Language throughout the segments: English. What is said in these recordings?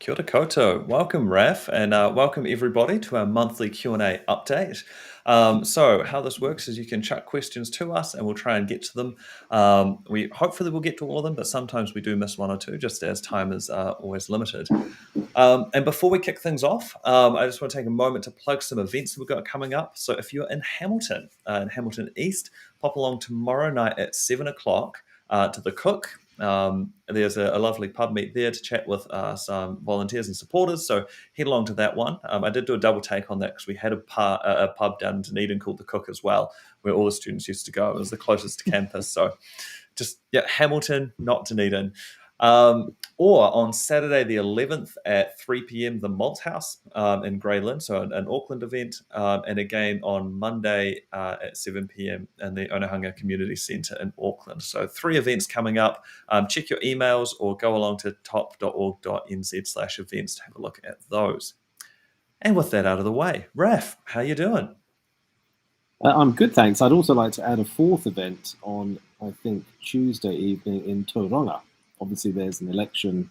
Kia ora koutou. Welcome, Raf, and welcome everybody to our monthly Q&A update. So how this works is you can chuck questions to us and we'll try and get to them. We hopefully will get to all of them, but sometimes we do miss one or two, just as time is always limited. And before we kick things off, I just want to take a moment to plug some events we've got coming up. So if you're in Hamilton East, pop along tomorrow night at 7 o'clock to the Cook. There's a lovely pub meet there to chat with some volunteers and supporters, so head along to that one. I did do a double take on that because we had a pub down in Dunedin called the Cook as well, where all the students used to go. It was the closest to campus, so just Hamilton, not Dunedin. Or on Saturday the 11th at 3 p.m, the Malt House in Greyland, so an Auckland event, and again on Monday at 7 p.m. in the Onehunga Community Centre in Auckland. So 3 events coming up. Check your emails or go along to top.org.nz/events to have a look at those. And with that out of the way, Raf, how you doing? I'm good, thanks. I'd also like to add a 4th event on, I think, Tuesday evening in Tauranga. Obviously, there's an election,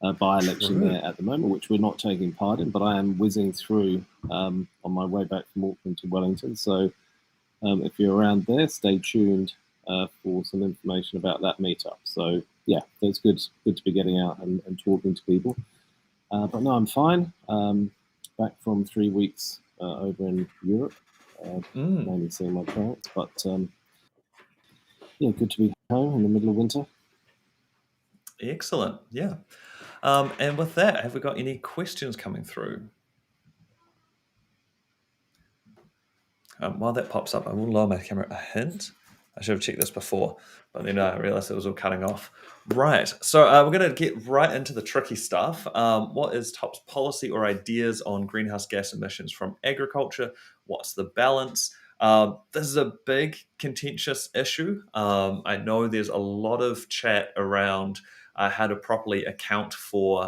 by-election there at the moment, which we're not taking part in, but I am whizzing through on my way back from Auckland to Wellington. So if you're around there, stay tuned for some information about that meetup. So yeah, it's good to be getting out and talking to people. But no, I'm fine. Back from 3 weeks over in Europe, mainly seeing my parents. But yeah, good to be home in the middle of winter. Excellent, yeah. And with that, have we got any questions coming through? While that pops up, I will lower my camera a hint. I should have checked this before, but then I realized it was all cutting off. Right, so we're going to get right into the tricky stuff. What is TOP's policy or ideas on greenhouse gas emissions from agriculture? What's the balance? This is a big contentious issue. I know there's a lot of chat around how to properly account for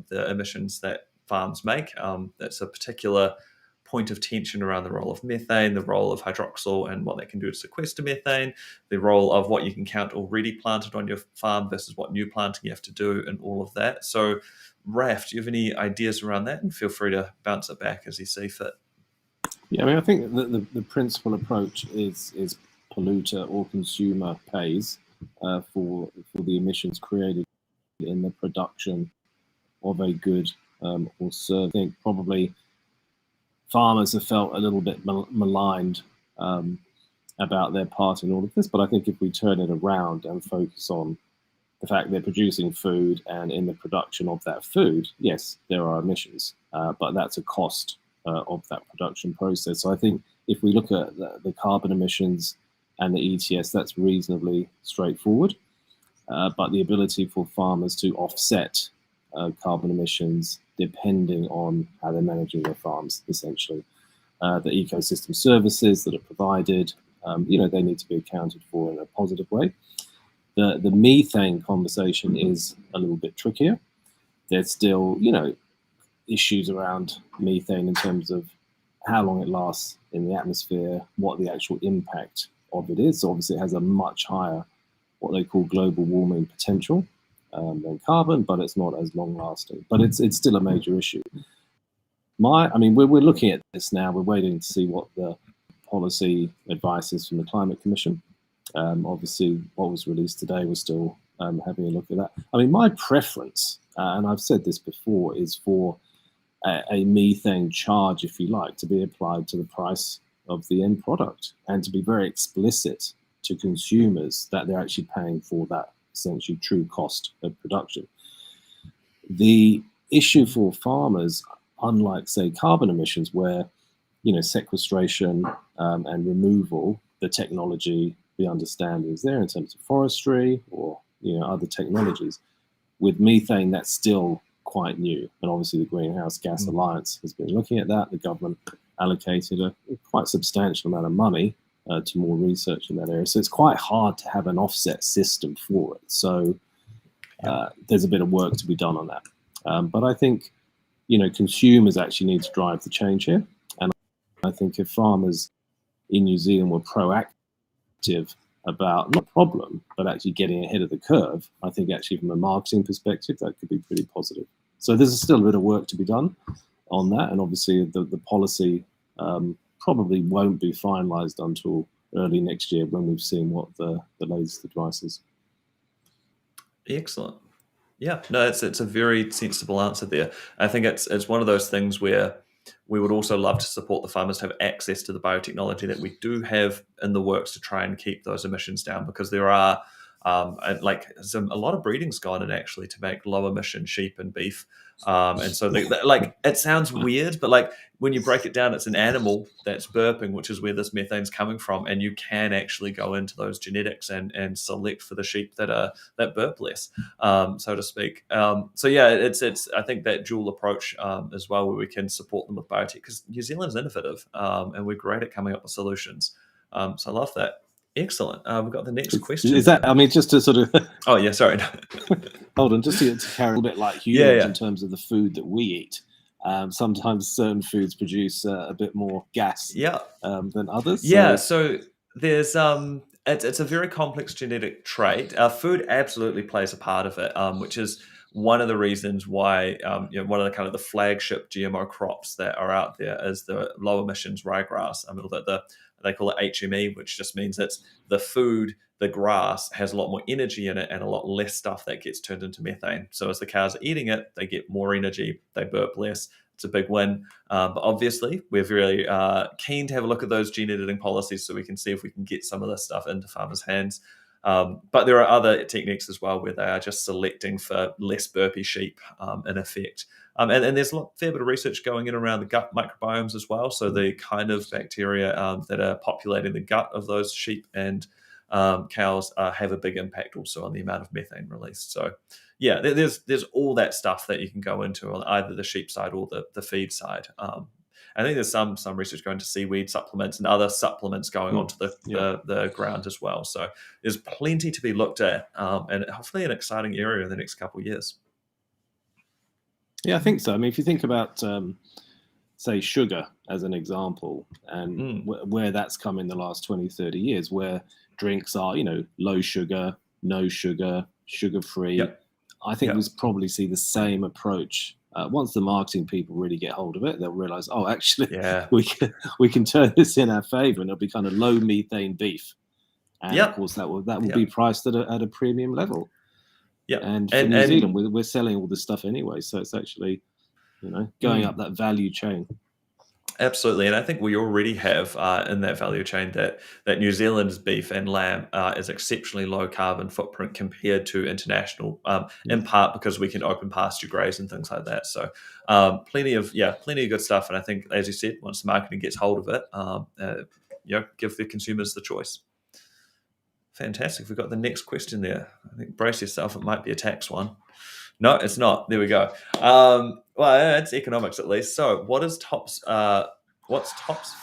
the emissions that farms make. That's a particular point of tension around the role of methane, the role of hydroxyl and what that can do to sequester methane, the role of what you can count already planted on your farm versus what new planting you have to do, and all of that. So, Raf, do you have any ideas around that? And feel free to bounce it back as you see fit. Yeah, I mean, I think the principal approach is polluter or consumer pays for the emissions created in the production of a good or service. I think probably farmers have felt a little bit maligned about their part in all of this, but I think if we turn it around and focus on the fact they're producing food, and in the production of that food, yes, there are emissions, but that's a cost of that production process. So I think if we look at the carbon emissions and the ETS, that's reasonably straightforward. But the ability for farmers to offset carbon emissions depending on how they're managing their farms, essentially. The ecosystem services that are provided, they need to be accounted for in a positive way. The methane conversation is a little bit trickier. There's still, issues around methane in terms of how long it lasts in the atmosphere, what the actual impact of it is. So obviously it has a much higher, what they call global warming potential than carbon, but it's not as long lasting. But it's still a major issue. We're looking at this now. We're waiting to see what the policy advice is from the Climate Commission. Obviously, what was released today, we're still having a look at that. I mean, my preference, and I've said this before, is for a methane charge, if you like, to be applied to the price of the end product, and to be very explicit to consumers that they're actually paying for that essentially true cost of production. The issue for farmers, unlike, say, carbon emissions, where sequestration and removal, the technology, the understanding is there in terms of forestry or other technologies. With methane, that's still quite new, and obviously the Greenhouse Gas Alliance has been looking at that. The government allocated a quite substantial amount of money to more research in that area. So it's quite hard to have an offset system for it. So there's a bit of work to be done on that. But I think, consumers actually need to drive the change here. And I think if farmers in New Zealand were proactive about not a problem, but actually getting ahead of the curve, I think actually from a marketing perspective, that could be pretty positive. So there's still a bit of work to be done on that, and obviously the policy probably won't be finalised until early next year when we've seen what the latest advice is. Excellent. Yeah, no, it's a very sensible answer there. I think it's one of those things where we would also love to support the farmers to have access to the biotechnology that we do have in the works to try and keep those emissions down, because there are a lot of breeding's gone in actually to make low emission sheep and beef. And so it sounds weird, but like when you break it down, it's an animal that's burping, which is where this methane's coming from, and you can actually go into those genetics and select for the sheep that burp less, so to speak. So yeah, it's I think that dual approach as well, where we can support them with biotech, because New Zealand's innovative and we're great at coming up with solutions. So I love that. Excellent. We've got the next question. Is that, I mean, just to sort of... Oh, yeah, sorry. Hold on, just to carry a little bit like humans in terms of the food that we eat. Sometimes certain foods produce a bit more gas than others. Yeah, so there's... It's a very complex genetic trait. Food absolutely plays a part of it, which is one of the reasons why one of the kind of the flagship GMO crops that are out there is the low emissions ryegrass. I mean, they call it HME, which just means it's the food, the grass has a lot more energy in it and a lot less stuff that gets turned into methane. So as the cows are eating it, they get more energy, they burp less. It's a big win. But obviously, we're very keen to have a look at those gene editing policies so we can see if we can get some of this stuff into farmers' hands. But there are other techniques as well where they are just selecting for less burpy sheep in effect. And there's a fair bit of research going in around the gut microbiomes as well. So the kind of bacteria that are populating the gut of those sheep and cows have a big impact also on the amount of methane released. So yeah, there's all that stuff that you can go into on either the sheep side or the feed side. I think there's some research going to seaweed supplements and other supplements going onto the ground as well. So there's plenty to be looked at, and hopefully an exciting area in the next couple of years. Yeah, I think so. I mean, if you think about, say, sugar as an example, and where that's come in the last 20, 30 years, where drinks are, low sugar, no sugar, sugar-free. Yep. I think we'll probably see the same approach. Once the marketing people really get hold of it, they'll realize, oh, actually, we can turn this in our favor, and it'll be kind of low methane beef. And of course, that will be priced at a premium level. Yeah, and for New Zealand, we're selling all this stuff anyway, so it's actually, going up that value chain. Absolutely, and I think we already have in that value chain that New Zealand's beef and lamb is exceptionally low carbon footprint compared to international, in part because we can open pasture graze and things like that. So plenty of good stuff. And I think, as you said, once the marketing gets hold of it, give the consumers the choice. Fantastic. We've got the next question there. I think brace yourself, it might be a tax one. No, it's not. There we go. Well, it's economics at least. So what's TOPS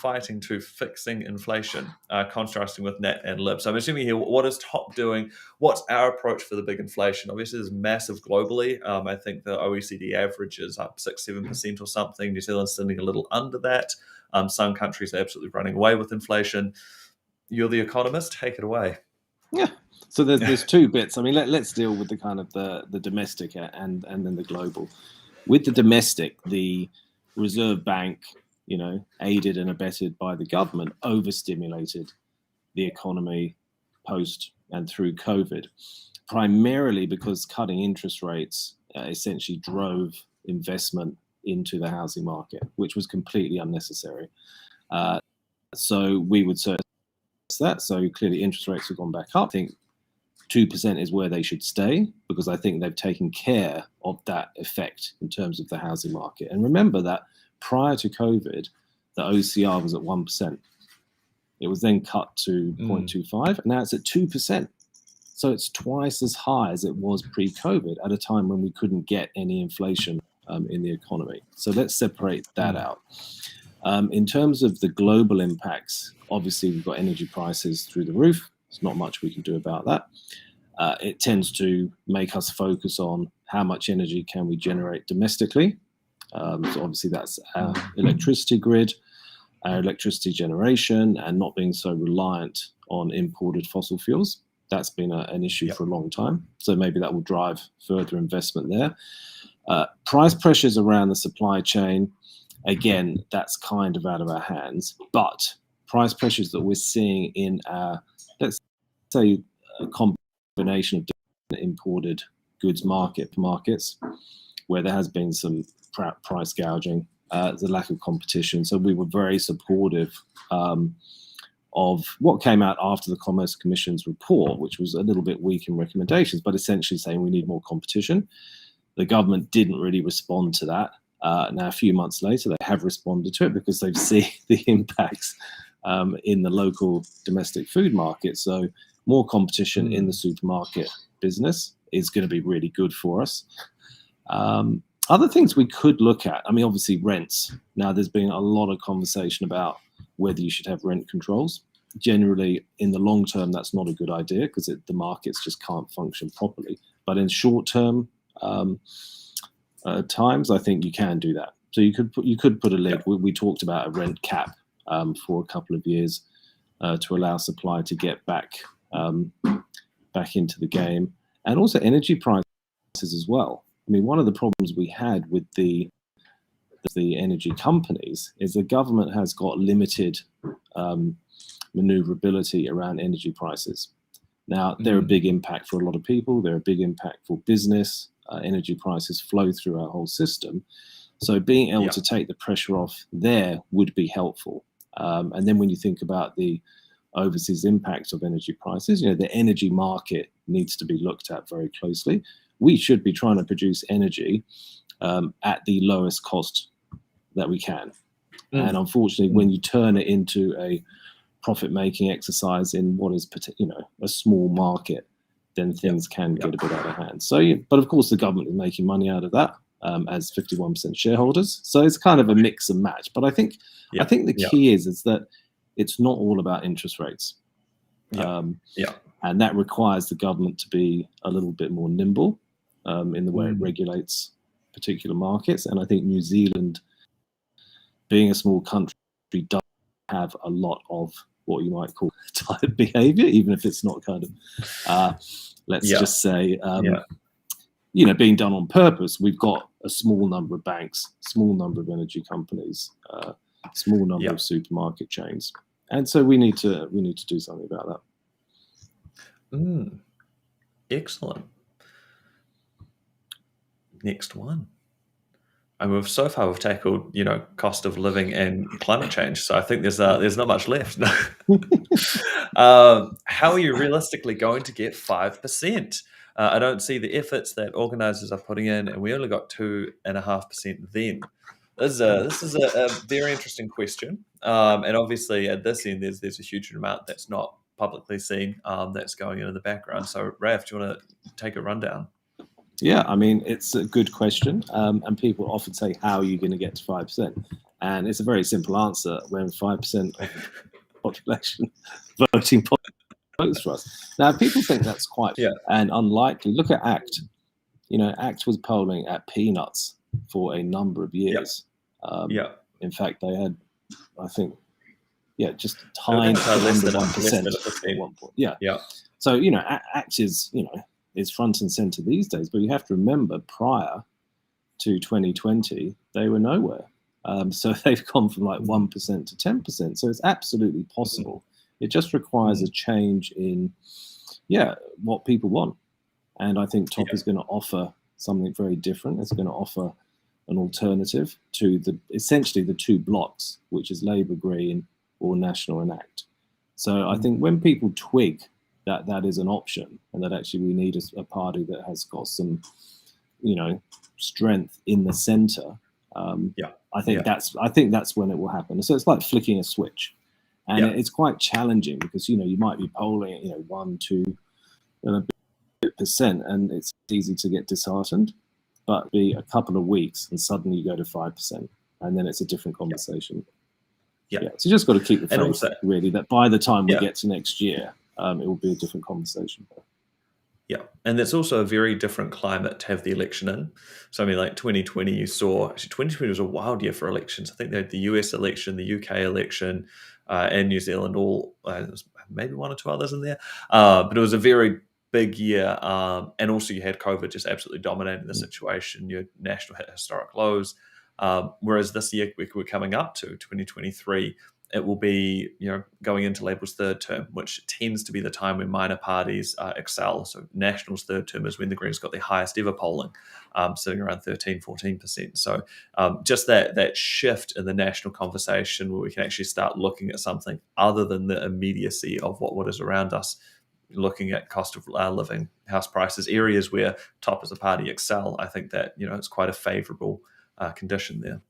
fighting to fixing inflation, contrasting with Nat and Lib? So I'm assuming here, what is TOP doing? What's our approach for the big inflation? Obviously, there's massive globally. I think the OECD average is up 6-7% or something. New Zealand's sitting a little under that. Some countries are absolutely running away with inflation. You're the economist. Take it away. Yeah. So there's two bits. I mean, let's deal with the kind of the domestic and then the global. With the domestic, the Reserve Bank, aided and abetted by the government, overstimulated the economy post and through COVID, primarily because cutting interest rates essentially drove investment into the housing market, which was completely unnecessary. So we would say that. So clearly interest rates have gone back up. I think 2% is where they should stay, because I think they've taken care of that effect in terms of the housing market. And remember that prior to COVID, the OCR was at 1%. It was then cut to 0.25, and now it's at 2%. So it's twice as high as it was pre-COVID at a time when we couldn't get any inflation in the economy. So let's separate that out. In terms of the global impacts, obviously we've got energy prices through the roof. There's not much we can do about that. It tends to make us focus on how much energy can we generate domestically. So obviously that's our electricity grid, our electricity generation, and not being so reliant on imported fossil fuels. That's been an issue for a long time. So maybe that will drive further investment there. Price pressures around the supply chain, again, that's kind of out of our hands. But price pressures that we're seeing in our, let's say, a combination of different imported goods markets, where there has been some price gouging, the lack of competition. So we were very supportive of what came out after the Commerce Commission's report, which was a little bit weak in recommendations, but essentially saying we need more competition. The government didn't really respond to that. Now, a few months later, they have responded to it because they've seen the impacts in the local domestic food market. So more competition in the supermarket business is going to be really good for us. Other things we could look at, I mean, obviously rents. Now, there's been a lot of conversation about whether you should have rent controls. Generally, in the long term, that's not a good idea because the markets just can't function properly. But in short term times, I think you can do that. So you could put a lid. We talked about a rent cap for a couple of years to allow supply to get back into the game, and also energy prices as well. I mean, one of the problems we had with the energy companies is the government has got limited maneuverability around energy prices. Now, they're a big impact for a lot of people. They're a big impact for business. Energy prices flow through our whole system. So being able to take the pressure off there would be helpful. And then when you think about the overseas impacts of energy prices, the energy market needs to be looked at very closely. We should be trying to produce energy at the lowest cost that we can. And unfortunately, when you turn it into a profit-making exercise in what is, a small market, then things can get a bit out of hand. So, but of course, the government is making money out of that as 51% shareholders. So it's kind of a mix and match. But I think the key is that it's not all about interest rates. And that requires the government to be a little bit more nimble in the way it regulates particular markets. And I think New Zealand, being a small country, does have a lot of what you might call type behavior, even if it's not kind of, let's just say, being done on purpose. We've got a small number of banks, small number of energy companies, small number of supermarket chains. And so we need to do something about that. Excellent. Next one. And so far we've tackled, cost of living and climate change. So I think there's not much left. How are you realistically going to get 5%? I don't see the efforts that organisers are putting in, and we only got 2.5% then. This is a very interesting question. And obviously at this end, there's a huge amount that's not publicly seen that's going in the background. So Raf, do you want to take a rundown? Yeah, I mean, it's a good question. And people often say, how are you going to get to 5%? And it's a very simple answer when 5% of the population voting votes for us. Now, people think that's quite and unlikely. Look at ACT. ACT was polling at peanuts for a number of years. In fact, they had, I think, just tiny less than 1% at one point. So, ACT is front and center these days, but you have to remember prior to 2020, they were nowhere. So they've gone from like 1% to 10%. So it's absolutely possible. It just requires a change in, what people want. And I think TOP is going to offer something very different. It's going to offer an alternative to essentially the two blocks, which is Labour Green or National and ACT. So I think when people twig that is an option, and that actually we need a party that has got some, strength in the centre. I think that's when it will happen. So it's like flicking a switch, and it's quite challenging because you might be polling 1, 2% and it's easy to get disheartened, but be a couple of weeks and suddenly you go to 5%, and then it's a different conversation. So you just got to keep the faith, also, really, that by the time we get to next year, it will be a different conversation. And there's also a very different climate to have the election in. So I mean, like 2020, you saw, actually 2020 was a wild year for elections. I think they had the US election, the UK election, and New Zealand, all maybe one or two others in there. But it was a very big year, and also you had COVID just absolutely dominating the situation. Your national hit historic lows, whereas this year we're coming up to 2023. It will be, going into Labor's third term, which tends to be the time when minor parties excel. So National's third term is when the Greens got their highest ever polling, sitting around 13, 14%. So just that shift in the national conversation where we can actually start looking at something other than the immediacy of what is around us, looking at cost of living, house prices, areas where top as a party excel. I think that, it's quite a favourable condition there.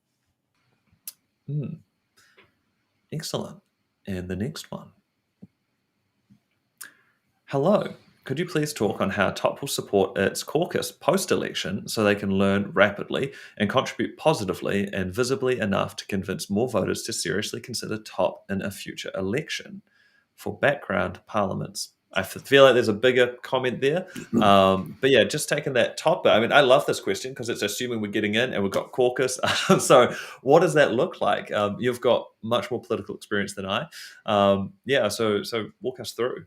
Excellent. And the next one. Hello. Could you please talk on how TOP will support its caucus post-election so they can learn rapidly and contribute positively and visibly enough to convince more voters to seriously consider TOP in a future election? For background, parliaments. I feel like there's a bigger comment there. But yeah, just taking that top. I mean, I love this question because it's assuming we're getting in and we've got caucus. So what does that look like? You've got much more political experience than I. So walk us through.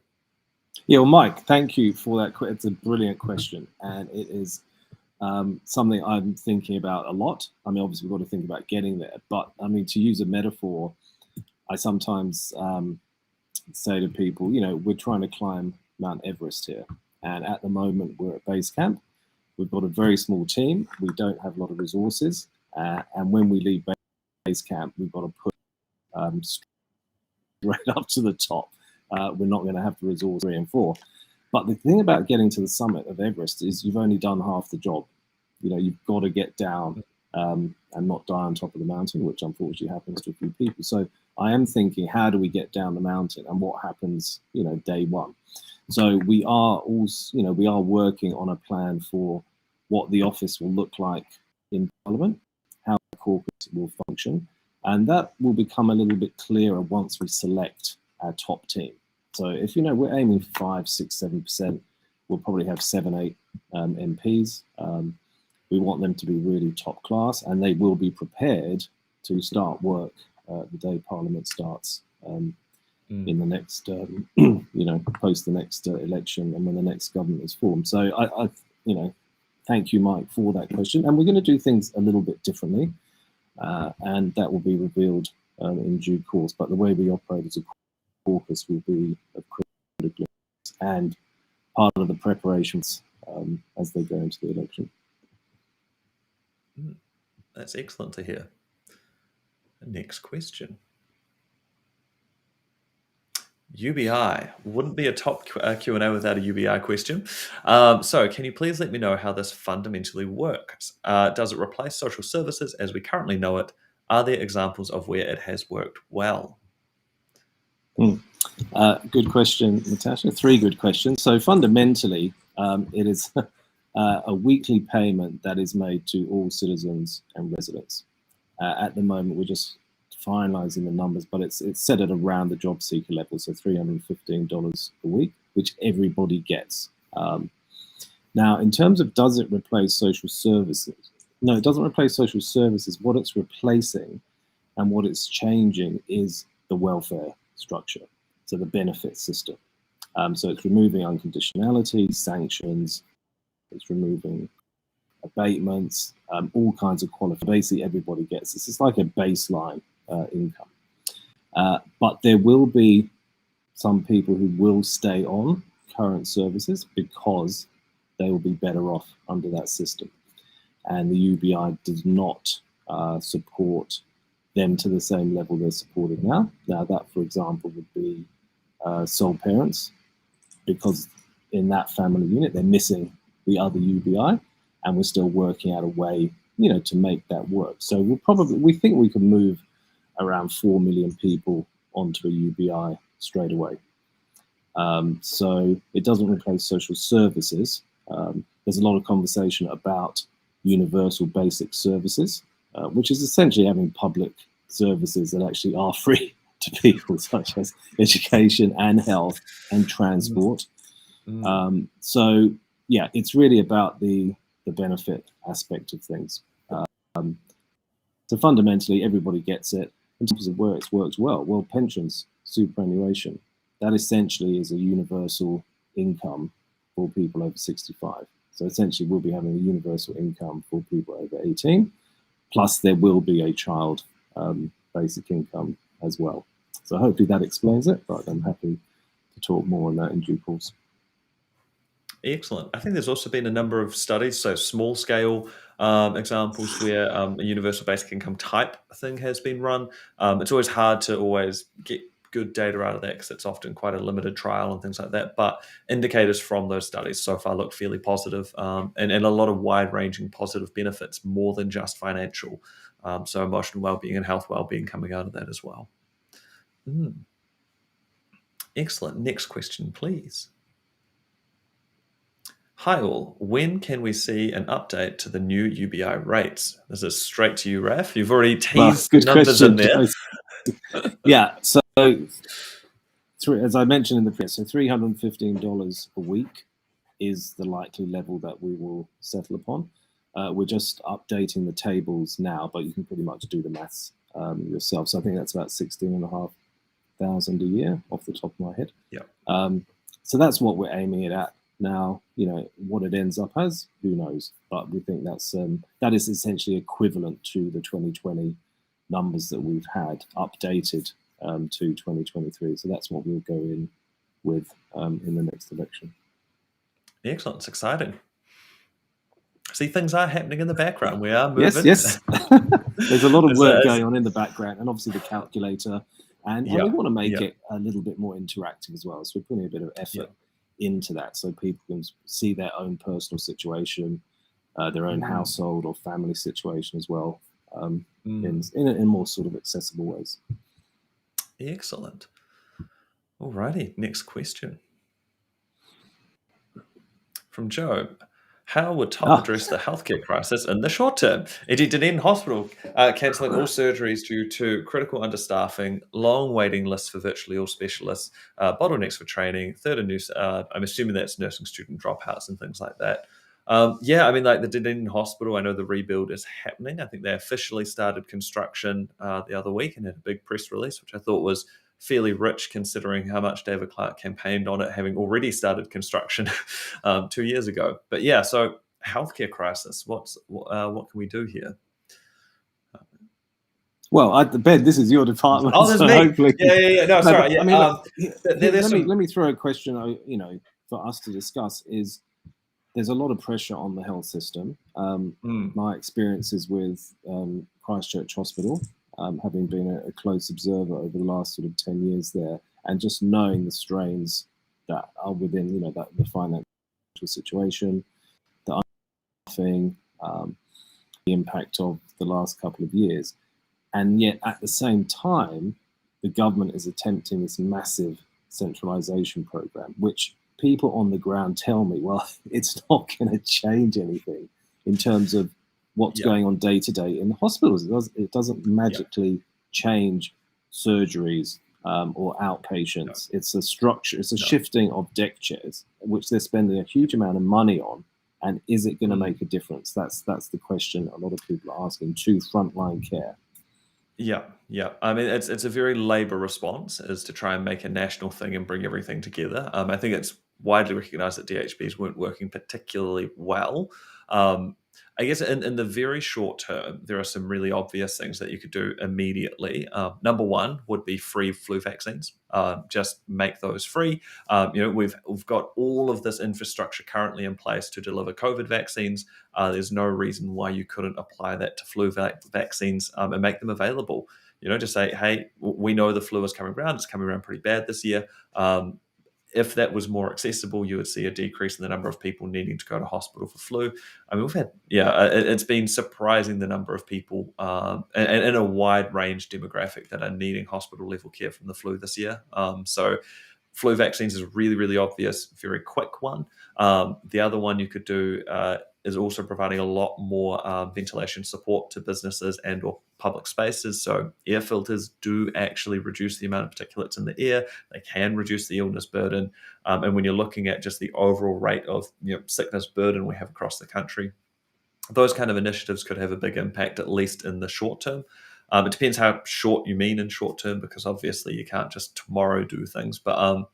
Yeah, well, Mike, thank you for that. It's a brilliant question. And it is something I'm thinking about a lot. I mean, obviously, we've got to think about getting there. But I mean, to use a metaphor, I sometimes say to people, we're trying to climb Mount Everest here. And at the moment, we're at base camp. We've got a very small team. We don't have a lot of resources. And when we leave base camp, we've got to put straight up to the top. We're not going to have the resource 3 and 4. But the thing about getting to the summit of Everest is you've only done half the job. You've got to get down and not die on top of the mountain, which unfortunately happens to a few people. So I am thinking, how do we get down the mountain and what happens, day one? So we are also, we are working on a plan for what the office will look like in Parliament, how the caucus will function, and that will become a little bit clearer once we select our top team. So if we're aiming for 5, 6, 7%, we'll probably have 7, 8 MPs. We want them to be really top class, and they will be prepared to start work the day Parliament starts in the next, post the next election and when the next government is formed. So I thank you, Mike, for that question. And we're going to do things a little bit differently, and that will be revealed in due course. But the way we operate as a caucus will be of critical and part of the preparations as they go into the election. That's excellent to hear. Next question. UBI wouldn't be a top Q&A without a UBI question. So can you please let me know how this fundamentally works? Does it replace social services as we currently know it? Are there examples of where it has worked well? Good question, Natasha. 3 good questions. So fundamentally, it is a weekly payment that is made to all citizens and residents. At the moment, we're just finalizing the numbers, but it's set at around the job seeker level, so $315 a week, which everybody gets. Now, in terms of does it replace social services? No, it doesn't replace social services. What it's replacing and what it's changing is the welfare structure, so the benefit system. So it's removing unconditionality, sanctions, it's removing abatements, all kinds of quality. Basically, everybody gets this. It's like a baseline income. But there will be some people who will stay on current services because they will be better off under that system. And the UBI does not support them to the same level they're supported now. Now that, for example, would be sole parents, because in that family unit, they're missing the other UBI, and we're still working out a way, to make that work. So we think we can move around 4 million people onto a UBI straight away. So it doesn't replace social services. There's a lot of conversation about universal basic services, which is essentially having public services that actually are free to people, such as education and health and transport. So yeah, it's really about the benefit aspect of things. So fundamentally, everybody gets it. In terms of where it works well, pensions, superannuation, that essentially is a universal income for people over 65. So essentially, we'll be having a universal income for people over 18, plus there will be a child basic income as well. So hopefully that explains it, but I'm happy to talk more on that in due course. Excellent. I think there's also been a number of studies, so small scale examples where a universal basic income type thing has been run. It's always hard to always get good data out of that because it's often quite a limited trial and things like that. But indicators from those studies so far look fairly positive, and a lot of wide-ranging positive benefits, more than just financial. So emotional well-being and health well-being coming out of that as well. Excellent. Next question, please. Hi all, when can we see an update to the new UBI rates? This is straight to you, Raf. You've already teased good numbers question, in there. Yeah, so as I mentioned in the press, so $315 a week is the likely level that we will settle upon. We're just updating the tables now, but you can pretty much do the maths yourself. So I think that's about 16,500 a year off the top of my head. Yeah. So that's what we're aiming it at. Now, what it ends up as, who knows? But we think that is essentially equivalent to the 2020 numbers that we've had updated to 2023. So that's what we'll go in with in the next election. Excellent. It's exciting. See, things are happening in the background. We are moving. Yes. There's a lot of work going on in the background, and obviously the calculator. And we want to make it a little bit more interactive as well. So we're putting a bit of effort into that so people can see their own personal situation, their own household or family situation as well, in more sort of accessible ways. Excellent. Alrighty, next question. From Joe. How would TOP address the healthcare crisis in the short term? Indeed, Dunedin Hospital cancelling all surgeries due to critical understaffing, long waiting lists for virtually all specialists, bottlenecks for training, I'm assuming that's nursing student dropouts and things like that. Like the Dunedin Hospital, I know the rebuild is happening. I think they officially started construction the other week and had a big press release, which I thought was fairly rich considering how much David Clark campaigned on it, having already started construction 2 years ago. But yeah, so healthcare crisis. What can we do here? Well, Ben, this is your department. Oh, there's so me. Hopefully... Yeah. No, sorry. Yeah. Let me throw a question. For us to discuss is there's a lot of pressure on the health system. My experiences with Christchurch Hospital. Having been a close observer over the last sort of 10 years there, and just knowing the strains that are within, the financial situation, the thing, the impact of the last couple of years. And yet at the same time, the government is attempting this massive centralisation program, which people on the ground tell me, well, it's not going to change anything in terms of what's going on day to day in the hospitals. It doesn't magically change surgeries or outpatients. It's a structure. It's a shifting of deck chairs, which they're spending a huge amount of money on. And is it going to make a difference? That's the question a lot of people are asking to frontline care. Yeah. I mean, it's a very Labour response, is to try and make a national thing and bring everything together. I think it's widely recognised that DHBs weren't working particularly well. I guess in the very short term, there are some really obvious things that you could do immediately. Number one would be free flu vaccines. Just make those free. We've got all of this infrastructure currently in place to deliver COVID vaccines. There's no reason why you couldn't apply that to flu vaccines and make them available. Just say, hey, we know the flu is coming around. It's coming around pretty bad this year. If that was more accessible, you would see a decrease in the number of people needing to go to hospital for flu. I mean, we've had, it's been surprising the number of people and in a wide range demographic that are needing hospital level care from the flu this year. So flu vaccines is a really, really obvious, very quick one. The other one you could do is also providing a lot more ventilation support to businesses and or public spaces. So air filters do actually reduce the amount of particulates in the air. They can reduce the illness burden. And when you're looking at just the overall rate of sickness burden we have across the country, those kind of initiatives could have a big impact, at least in the short term. It depends how short you mean in short term, because obviously you can't just tomorrow do things. But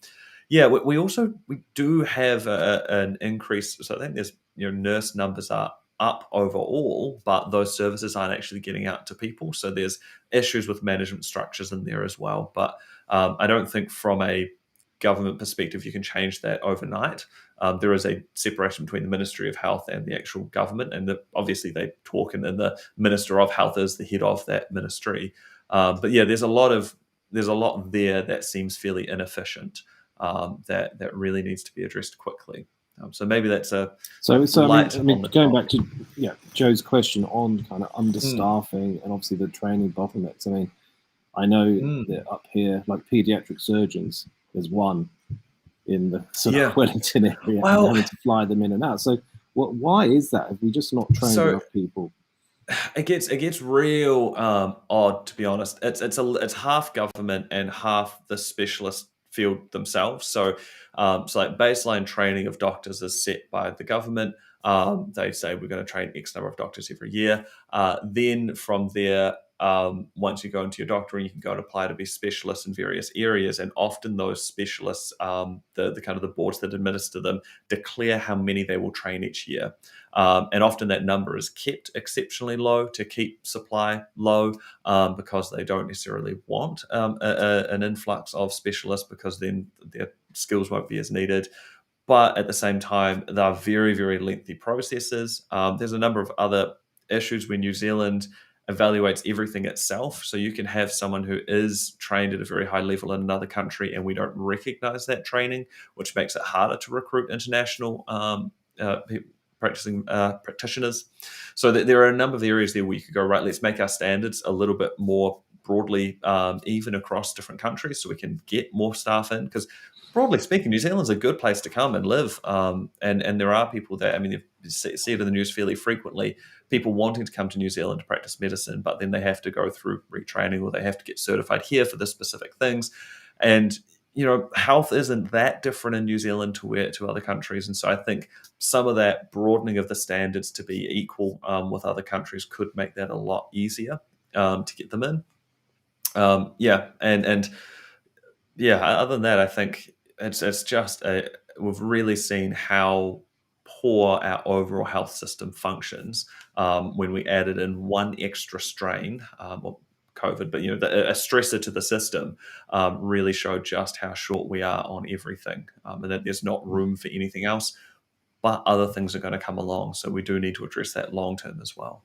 Yeah, we do have an increase. So I think there's nurse numbers are up overall, but those services aren't actually getting out to people. So there's issues with management structures in there as well. But I don't think from a government perspective you can change that overnight. There is a separation between the Ministry of Health and the actual government, and obviously they talk, and then the Minister of Health is the head of that ministry. But yeah, there's a lot there that seems fairly inefficient, that really needs to be addressed quickly. So maybe that's a light I on mean, the going top. back to Joe's question on kind of Mm, understaffing and obviously the training bottlenecks. I mean, I know mm. that up here, like pediatric surgeons, there's one in the sort of Yeah. Wellington area, and Well, having to fly them in and out. So, why is that? Have we just not trained so enough people? it gets real odd, to be honest. It's half government and half the specialist field themselves. So like baseline training of doctors is set by the government. They say we're going to train X number of doctors every year. Then from there, once you go into your doctorate, you can go and apply to be specialists in various areas. And often those specialists, the kind of the boards that administer them, declare how many they will train each year. And often that number is kept exceptionally low to keep supply low, because they don't necessarily want an influx of specialists, because then their skills won't be as needed. But at the same time, they're very, very lengthy processes. There's a number of other issues when New Zealand evaluates everything itself. So you can have someone who is trained at a very high level in another country, and we don't recognize that training, which makes it harder to recruit international practicing practitioners. So that there are a number of areas there where you could go, right, let's make our standards a little bit more broadly even across different countries, so we can get more staff in. Because broadly speaking, New Zealand's a good place to come and live. And there are people that, I mean, you see it in the news fairly frequently, people wanting to come to New Zealand to practice medicine, but then they have to go through retraining, or they have to get certified here for the specific things. And health isn't that different in New Zealand to other countries. And so I think some of that broadening of the standards to be equal with other countries could make that a lot easier to get them in. Yeah, and yeah, other than that, I think it's just we've really seen how poor our overall health system functions when we added in one extra strain, or COVID, but a stressor to the system really showed just how short we are on everything, and that there's not room for anything else. But other things are going to come along, so we do need to address that long term as well.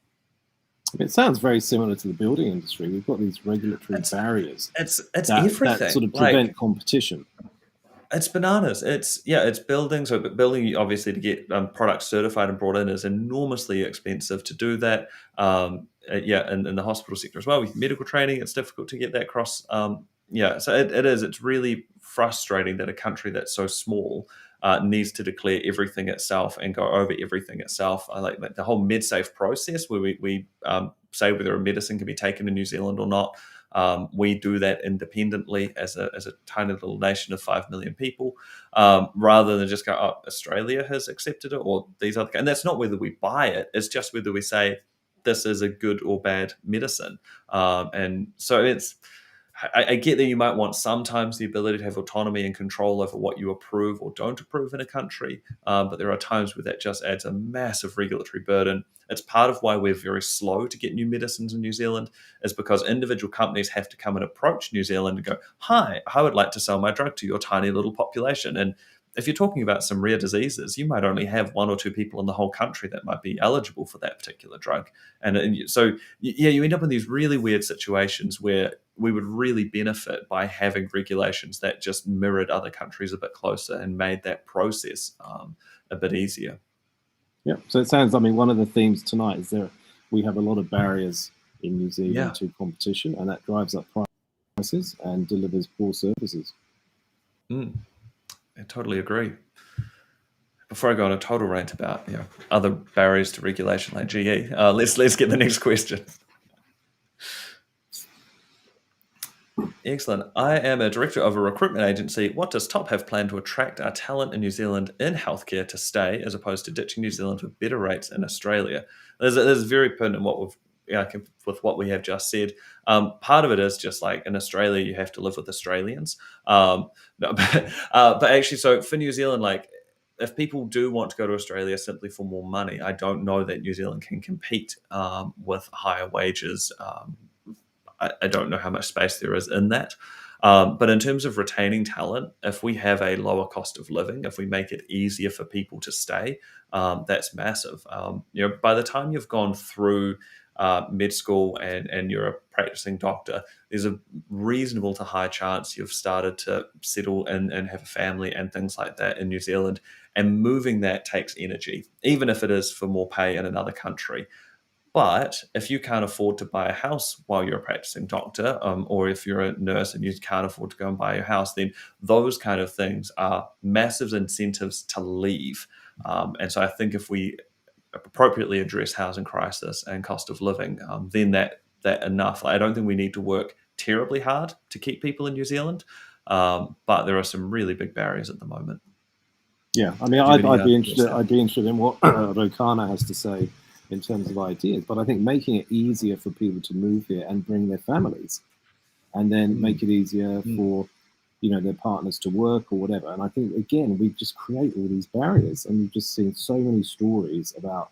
It sounds very similar to the building industry. We've got these regulatory It's barriers it's that everything. sort of Like, prevent competition. it's bananas. It's building. So, but building, obviously, to get products certified and brought in is enormously expensive to do that. Yeah, and in the hospital sector as well, with medical training, it's difficult to get that across. Yeah, so it is. It's really frustrating that a country that's so small needs to declare everything itself and go over everything itself. I like the whole MedSafe process, where we say whether a medicine can be taken in New Zealand or not. We do that independently as a tiny little nation of 5 million people, rather than just go, oh, Australia has accepted it, or these other. And that's not whether we buy it; it's just whether we say this is a good or bad medicine. And so I get that you might want sometimes the ability to have autonomy and control over what you approve or don't approve in a country, but there are times where that just adds a massive regulatory burden. It's part of why we're very slow to get new medicines in New Zealand, is because individual companies have to come and approach New Zealand and go, hi, I would like to sell my drug to your tiny little population. And if you're talking about some rare diseases, you might only have one or two people in the whole country that might be eligible for that particular drug. And so, yeah, you end up in these really weird situations where we would really benefit by having regulations that just mirrored other countries a bit closer and made that process a bit easier. Yeah. So it sounds. I mean, one of the themes tonight is we have a lot of barriers in New Zealand Yeah, to competition, and that drives up prices and delivers poor services. mm, I totally agree. Before I go on a total rant about other barriers to regulation like GE, let's get the next question. Excellent. I am a director of a recruitment agency. What does Top have planned to attract our talent in New Zealand in healthcare to stay, as opposed to ditching New Zealand for better rates in Australia? This is very pertinent what we've with what we have just said. Part of it is just like in Australia, you have to live with Australians. No, but actually, so for New Zealand, like if people do want to go to Australia simply for more money, I don't know that New Zealand can compete with higher wages. I don't know how much space there is in that. But in terms of retaining talent, if we have a lower cost of living, if we make it easier for people to stay, that's massive. By the time you've gone through med school and you're a practicing doctor, there's a reasonable to high chance you've started to settle and have a family and things like that in New Zealand. And moving that takes energy, even if it is for more pay in another country. But if you can't afford to buy a house while you're a practicing doctor, or if you're a nurse and you can't afford to go and buy a house, then those kind of things are massive incentives to leave. And so I think if we appropriately address housing crisis and cost of living, then that enough. I don't think we need to work terribly hard to keep people in New Zealand, but there are some really big barriers at the moment. Yeah, I mean, I'd be interested in what Rokana has to say in terms of ideas, but I think making it easier for people to move here and bring their families, and then make it easier for their partners to work or whatever. And I think again we just create all these barriers, and we've just seen so many stories about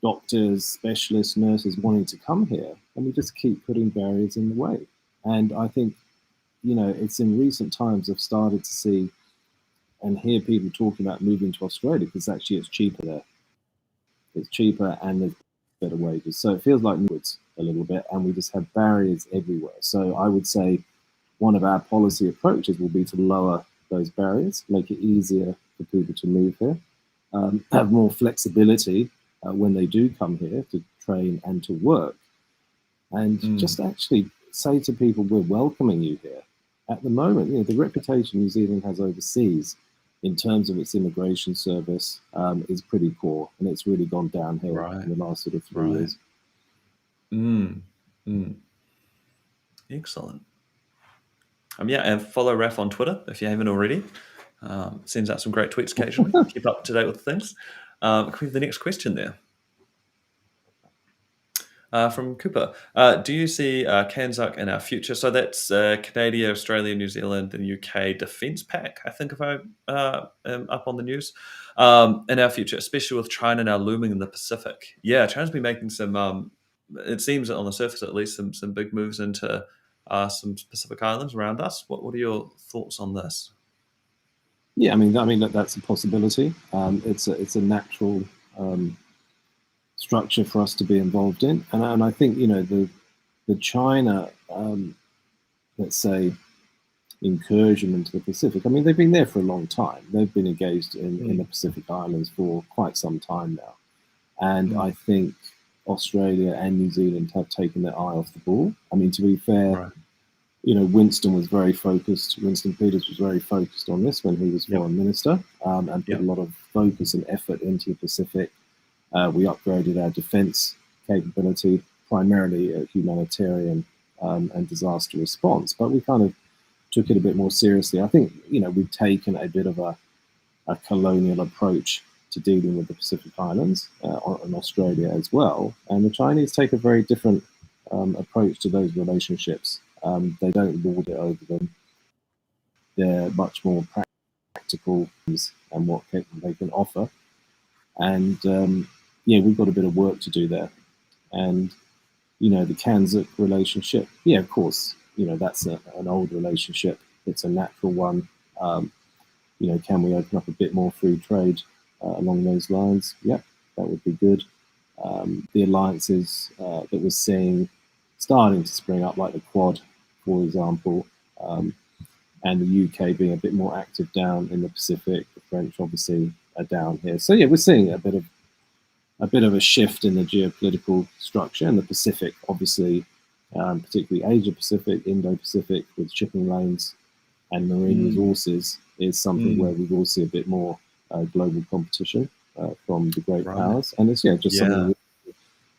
doctors, specialists, nurses wanting to come here, and we just keep putting barriers in the way. And I think it's in recent times I've started to see and hear people talking about moving to Australia because actually it's cheaper there. It's cheaper and there's better wages. So it feels like woods a little bit, and we just have barriers everywhere. So I would say one of our policy approaches will be to lower those barriers, make it easier for people to move here, have more flexibility when they do come here to train and to work, and just actually say to people, we're welcoming you here. At the moment, the reputation New Zealand has overseas in terms of its immigration service is pretty poor, and it's really gone downhill in the last sort of 3 years. Excellent. And follow Raf on Twitter if you haven't already. Sends out some great tweets occasionally. Keep up to date with things. Can we have the next question there? From Cooper. Do you see CANZUK in our future? So that's Canada, Australia, New Zealand, and UK Defence Pact, I think, if I am up on the news, in our future, especially with China now looming in the Pacific. Yeah, China's been making some, it seems on the surface at least, some big moves into some Pacific islands around us. What are your thoughts on this? Yeah, I mean that's a possibility. It's a natural structure for us to be involved in, and I think the China let's say incursion into the Pacific. I mean, they've been there for a long time. They've been engaged in the Pacific Islands for quite some time now, and I think Australia and New Zealand have taken their eye off the ball. I mean, to be fair, Winston was very focused. Winston Peters was very focused on this when he was foreign minister, and put a lot of focus and effort into the Pacific. We upgraded our defence capability, primarily a humanitarian and disaster response, but we kind of took it a bit more seriously. I think we've taken a bit of a colonial approach to dealing with the Pacific Islands and Australia as well, and the Chinese take a very different approach to those relationships. They don't lord it over them. They're much more practical and what they can offer. And we've got a bit of work to do there. And the CANZUK relationship, of course, that's an old relationship. It's a natural one. Can we open up a bit more free trade along those lines? Yeah, that would be good. The alliances that we're seeing starting to spring up, like the Quad, for example, and the UK being a bit more active down in the Pacific. The French obviously are down here. So we're seeing a bit of a shift in the geopolitical structure in the Pacific, obviously, particularly Asia Pacific, Indo Pacific, with shipping lanes and marine resources is something where we will see a bit more global competition from the great powers, and it's just something we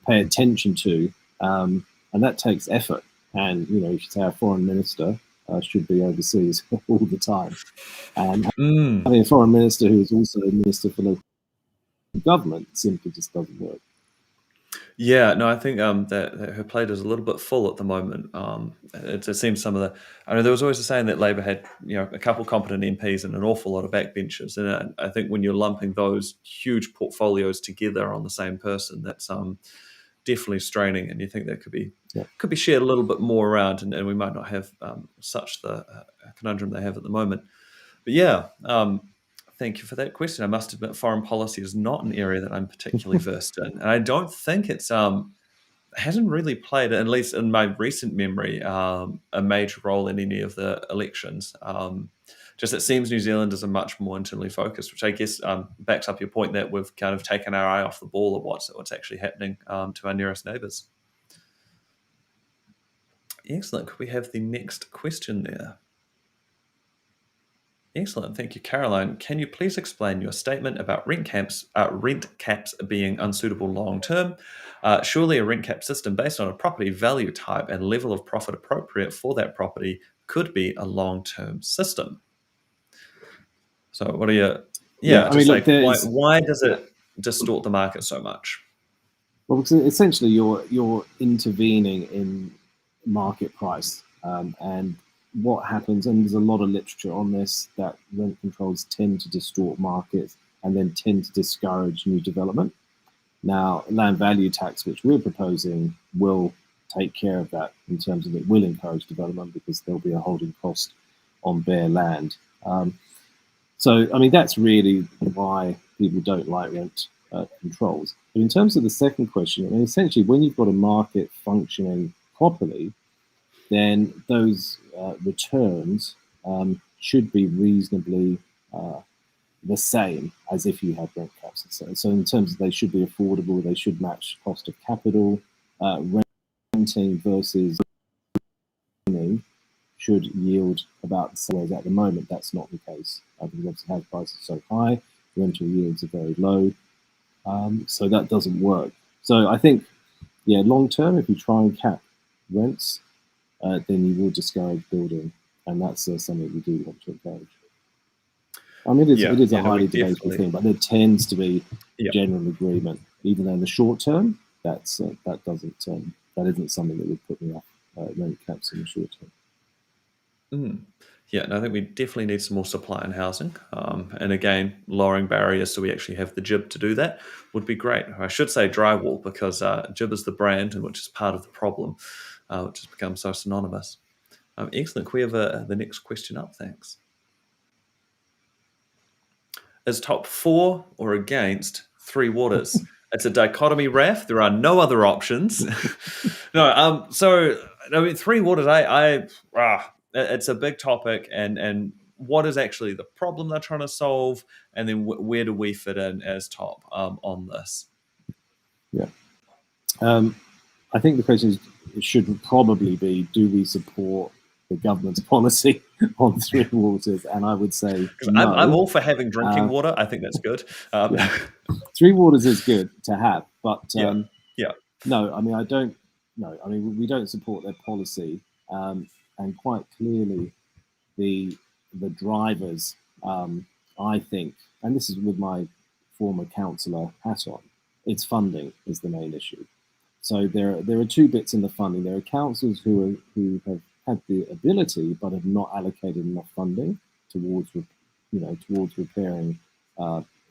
pay attention to, and that takes effort. And you should say our foreign minister should be overseas all the time, and having a foreign minister who is also a minister for local government simply just doesn't work. Yeah, no, I think that her plate is a little bit full at the moment. It seems some of the, I know there was always a saying that Labor had, a couple competent MPs and an awful lot of backbenchers, and I think when you're lumping those huge portfolios together on the same person, that's definitely straining, and you think that Yeah. could be shared a little bit more around, and we might not have such the conundrum they have at the moment. But yeah, thank you for that question. I must admit, foreign policy is not an area that I'm particularly versed in, and I don't think it's hasn't really played, at least in my recent memory, a major role in any of the elections. Just it seems New Zealanders are much more internally focused, which I guess backs up your point that we've kind of taken our eye off the ball of what's actually happening to our nearest neighbours. Excellent. Could we have the next question there? Excellent. Thank you, Caroline. Can you please explain your statement about rent caps being unsuitable long term? Surely a rent cap system based on a property value type and level of profit appropriate for that property could be a long term system. So, what are your look, why does it distort the market so much? Well, because essentially you're intervening in market price, and what happens, and there's a lot of literature on this, that rent controls tend to distort markets and then tend to discourage new development. Now, land value tax, which we're proposing, will take care of that in terms of it will encourage development because there'll be a holding cost on bare land. So, I mean, that's really why people don't like rent controls. But in terms of the second question, I mean, essentially, when you've got a market functioning properly, then those returns should be reasonably the same as if you had rent caps. So in terms of they should be affordable, they should match cost of capital. Renting versus owning should yield about the same. Whereas at the moment, that's not the case. Because obviously house prices are so high, rental yields are very low. So that doesn't work. So I think, yeah, long term, if you try and cap rents, then you will discourage building, and that's something we do want to encourage. I mean, it is a highly debatable thing, but there tends to be general agreement, even though in the short term, that isn't something that would put me off rent caps in the short term. Yeah, and I think we definitely need some more supply in housing. And again, lowering barriers so we actually have the GIB to do that would be great. I should say drywall because GIB is the brand and which is part of the problem, which has become so synonymous. Excellent. Can we have the next question up? Thanks. Is top 4 or against Three Waters? It's a dichotomy, Raf. There are no other options. No, so I mean, Three Waters. It's a big topic, and what is actually the problem they're trying to solve, and then where do we fit in as top on this? Yeah, I think the question should probably be: do we support the government's policy on Three Waters? And I would say no. I'm all for having drinking water. I think that's good. Three Waters is good to have, but no, I mean, I don't. No, I mean, we don't support their policy, and quite clearly, the drivers, I think, and this is with my former councillor hat on, it's funding is the main issue. So there are two bits in the funding. There are councils who have had the ability but have not allocated enough funding towards repairing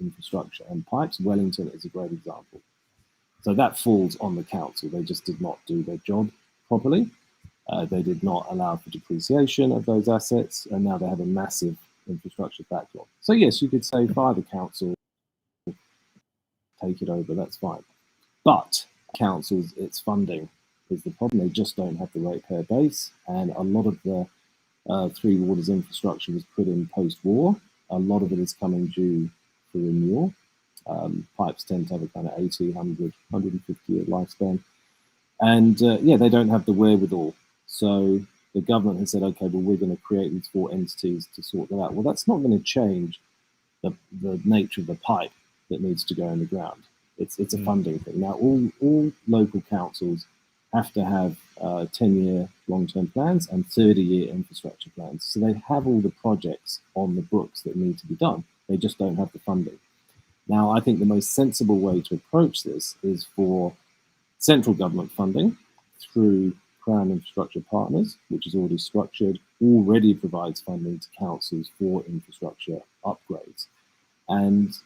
infrastructure and pipes. Wellington is a great example. So that falls on the council. They just did not do their job properly. They did not allow for depreciation of those assets, and now they have a massive infrastructure backlog. So yes, you could say by the council, take it over, that's fine. But councils, its funding is the problem. They just don't have the ratepayer base, and a lot of the Three Waters infrastructure was put in post-war. A lot of it is coming due for renewal. Pipes tend to have a kind of 80, 100, 150-year lifespan. And they don't have the wherewithal. So the government has said, okay, well, we're going to create these 4 entities to sort that out. Well, that's not going to change the nature of the pipe that needs to go in the ground. It's a funding thing. Now, all local councils have to have 10-year long-term plans and 30-year infrastructure plans. So they have all the projects on the books that need to be done. They just don't have the funding. Now, I think the most sensible way to approach this is for central government funding through Crown Infrastructure Partners, which is already structured, already provides funding to councils for infrastructure upgrades. And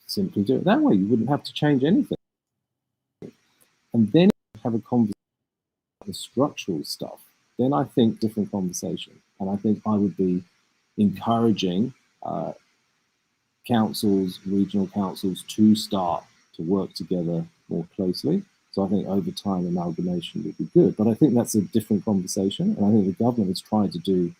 simply do it that way. You wouldn't have to change anything. And then have a conversation about the structural stuff. Then I think different conversation. And I think I would be encouraging councils, regional councils, to start to work together more closely. So I think over time amalgamation would be good. But I think that's a different conversation. And I think the government has tried to do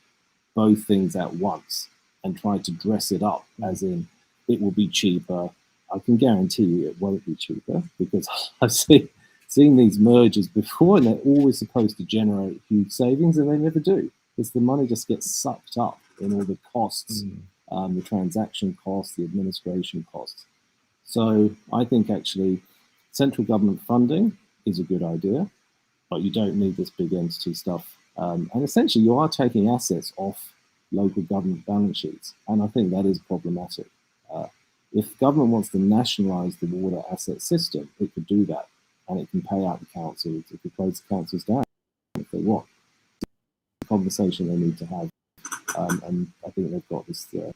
both things at once and tried to dress it up as in it will be cheaper. I can guarantee you it won't be cheaper, because I've seen these mergers before and they're always supposed to generate huge savings, and they never do, because the money just gets sucked up in all the costs, the transaction costs, the administration costs. So I think actually central government funding is a good idea, but you don't need this big entity stuff. And essentially you are taking assets off local government balance sheets, and I think that is problematic. If government wants to nationalise the water asset system, it could do that, and it can pay out the councils, it could close the councils down if they want. It's a conversation they need to have, and I think they've got this there.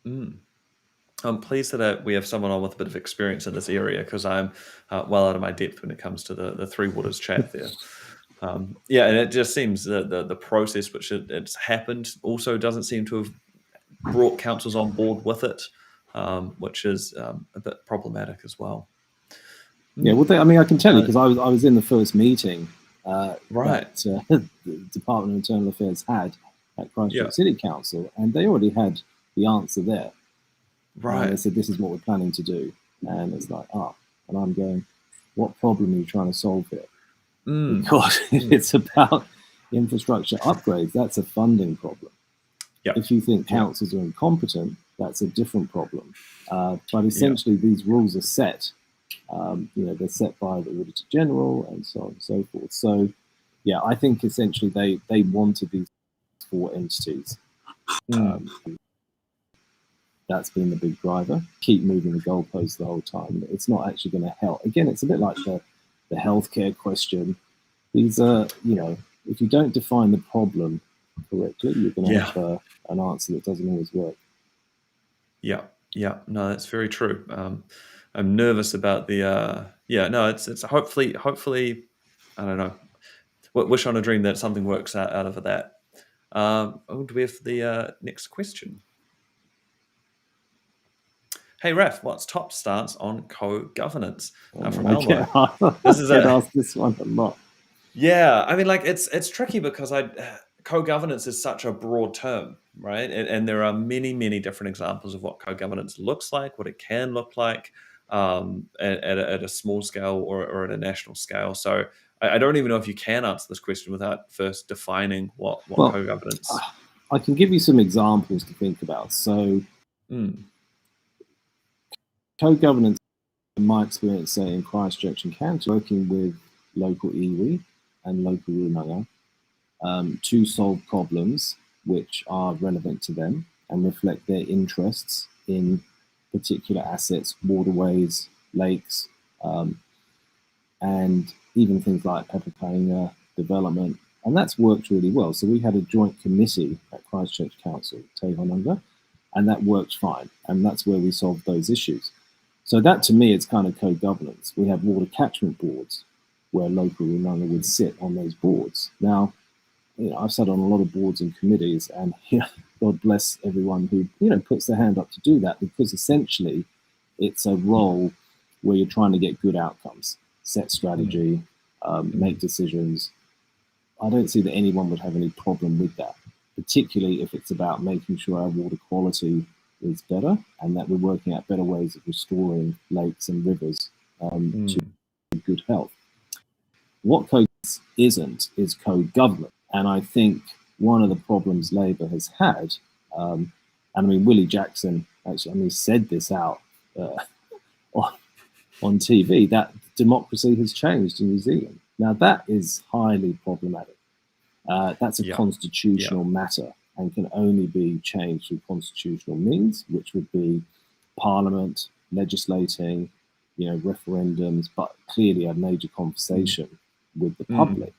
I'm pleased that we have someone on with a bit of experience in this area, because I'm well out of my depth when it comes to the Three Waters chat there. Yeah, and it just seems that the process which it's happened also doesn't seem to have brought councils on board with it, which is a bit problematic as well. Yeah, well, I mean, I can tell you, because I was in the first meeting right. that the Department of Internal Affairs had at Christchurch City Council, and they already had the answer there. Right. And they said, this is what we're planning to do. And it's like, and I'm going, what problem are you trying to solve here? Because if it's about infrastructure upgrades, that's a funding problem. Yep. If you think councils are incompetent, that's a different problem. But essentially, these rules are set. They're set by the Auditor General and so on and so forth. So, yeah, I think essentially they wanted these 4 entities. That's been the big driver. Keep moving the goalposts the whole time. It's not actually going to help. Again, it's a bit like the healthcare question. These are, if you don't define the problem correctly, you're going to have an answer that doesn't always work. Yeah, no, that's very true. I'm nervous about the it's hopefully I don't know. Wish on a dream that something works out of that. Do we have the next question? Hey Raf, what's top stance on co-governance? From Elmo. Get asked this one a lot. Yeah, I mean, like it's tricky because co-governance is such a broad term, right? And there are many, many different examples of what co-governance looks like, what it can look like at a small scale or at a national scale. So I don't even know if you can answer this question without first defining what co-governance. I can give you some examples to think about. So co-governance, in my experience, say in Christchurch and CANZUK, working with local iwi and local runanga to solve problems which are relevant to them and reflect their interests in particular assets, waterways, lakes, and even things like Pepakainga development. And that's worked really well. So we had a joint committee at Christchurch Council, Te Honanga, and that worked fine. And that's where we solved those issues. So that, to me, it's kind of co-governance. We have water catchment boards where local runanga would sit on those boards. Now, I've sat on a lot of boards and committees, and God bless everyone who puts their hand up to do that, because essentially it's a role where you're trying to get good outcomes, set strategy, make decisions. I don't see that anyone would have any problem with that, particularly if it's about making sure our water quality is better and that we're working out better ways of restoring lakes and rivers to good health. What co-governance isn't is co-government. And I think one of the problems Labour has had, and I mean, Willie Jackson actually said this out on TV, that democracy has changed in New Zealand. Now, that is highly problematic. That's a constitutional matter and can only be changed through constitutional means, which would be Parliament legislating, referendums, but clearly a major conversation with the public.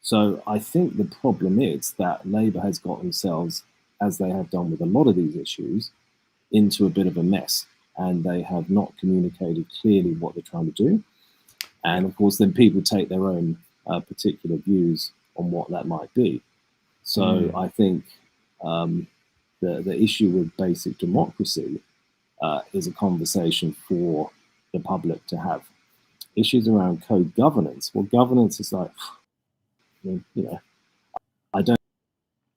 So I think the problem is that Labour has got themselves, as they have done with a lot of these issues, into a bit of a mess, and they have not communicated clearly what they're trying to do. And of course, then people take their own particular views on what that might be. So I think the issue with basic democracy is a conversation for the public to have. Issues around code governance. Well, governance is like, I don't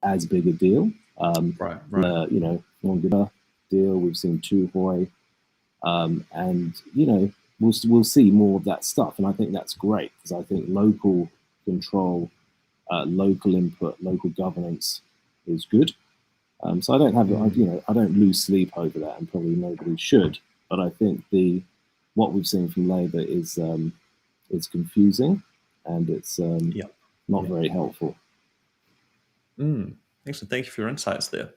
as big a deal. Right. Wonga deal. We've seen Tuhoe, and we'll see more of that stuff, and I think that's great because I think local control, local input, local governance is good. So I don't have, I don't lose sleep over that, and probably nobody should. But I think what we've seen from Labour is confusing, and it's not very helpful. Excellent. Thank you for your insights there.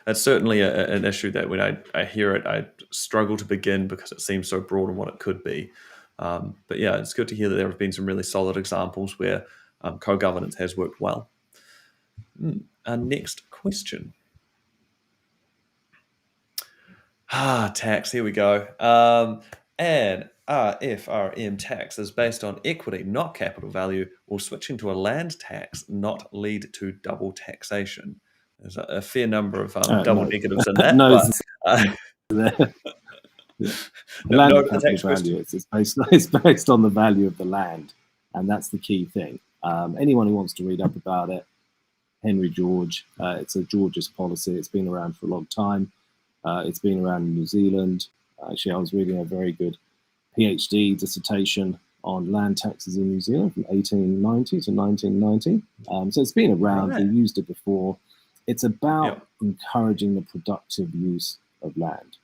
It's certainly an issue that when I hear it, I struggle to begin because it seems so broad in what it could be. But yeah, it's good to hear that there have been some really solid examples where co-governance has worked well. Our next question. Tax, here we go. An RFRM tax is based on equity, not capital value, or switching to a land tax not lead to double taxation. There's a fair number of double negatives in that. No, land no, capital value. It's based on the value of the land, and that's the key thing. Anyone who wants to read up about it, Henry George, it's a Georgist policy. It's been around for a long time. It's been around in New Zealand. Actually, I was reading a very good PhD dissertation on land taxes in New Zealand from 1890 to 1990. So it's been around. Right. They used it before. It's about encouraging the productive use of land.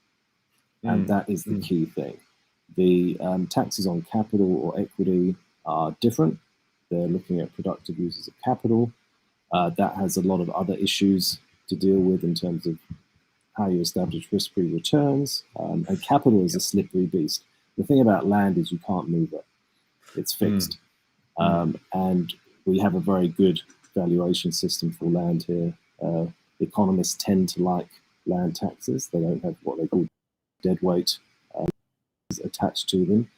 And that is the key thing. The taxes on capital or equity are different. They're looking at productive uses of capital. That has a lot of other issues to deal with in terms of how you establish risk-free returns. And capital is a slippery beast. The thing about land is you can't move it. It's fixed. And we have a very good valuation system for land here. Economists tend to like land taxes. They don't have what they call deadweight attached to them.